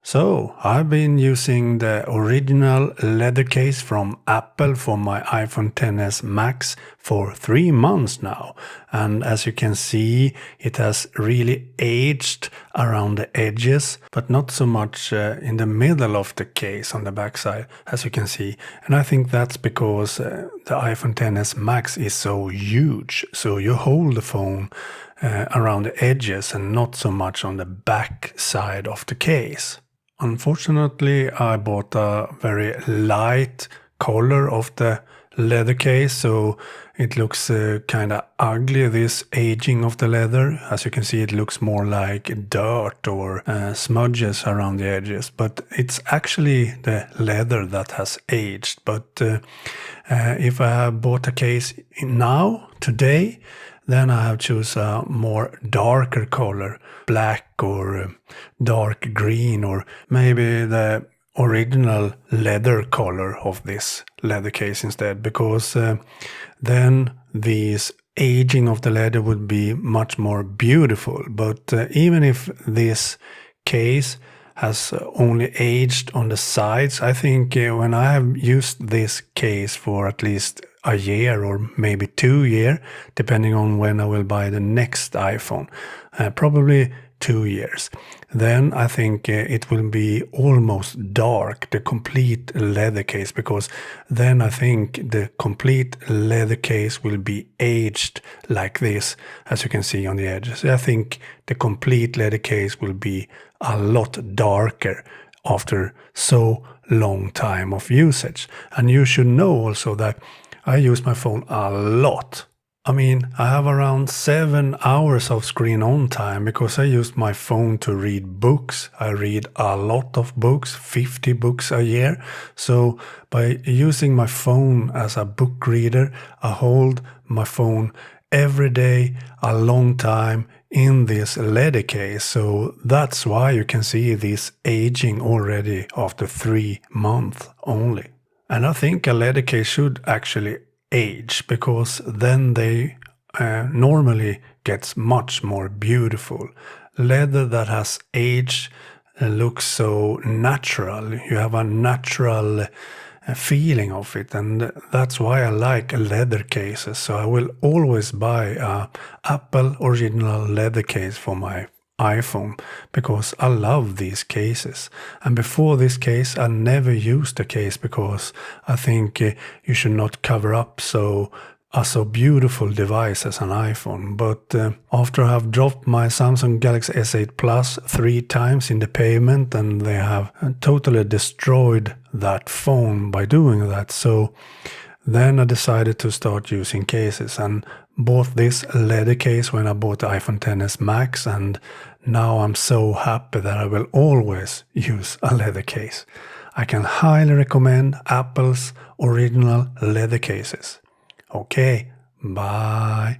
So, I've been using the original leather case from Apple for my iPhone XS Max for 3 months now. And as you can see, it has really aged around the edges, but not so much in the middle of the case on the backside, as you can see. And I think that's because the iPhone XS Max is so huge. So you hold the phone around the edges and not so much on the back side of the case. Unfortunately, I bought a very light color of the leather case, so it looks kind of ugly, this aging of the leather. As you can see, it looks more like dirt or smudges around the edges, but it's actually the leather that has aged. But if I have bought a case now, today, then I have choose a more darker color, black or dark green, or maybe the original leather color of this leather case instead, because then this aging of the leather would be much more beautiful. But even if this case has only aged on the sides, I think when I have used this case for at least a year or maybe 2 years, depending on when I will buy the next iPhone, probably 2 years, then I think it will be almost dark, the complete leather case, because then I think the complete leather case will be aged like this, as you can see on the edges. I think the complete leather case will be a lot darker after so long time of usage. And you should know also that I use my phone a lot. I mean, I have around 7 hours of screen on time because I use my phone to read books. I read a lot of books, 50 books a year. So by using my phone as a book reader, I hold my phone every day a long time in this leather case. So that's why you can see this aging already after 3 months only. And I think a leather case should actually age, because then they normally gets much more beautiful. Leather that has aged looks so natural. You have a natural feeling of it, and that's why I like leather cases. So I will always buy a Apple original leather case for my iPhone, because I love these cases. And before this case, I never used a case because I think you should not cover up a so beautiful device as an iPhone. But after I have dropped my Samsung Galaxy S8 Plus 3 times in the pavement, and they have totally destroyed that phone by doing that, so then I decided to start using cases and bought this leather case when I bought the iPhone XS Max, and now I'm so happy that I will always use a leather case. I can highly recommend Apple's original leather cases. Okay, bye.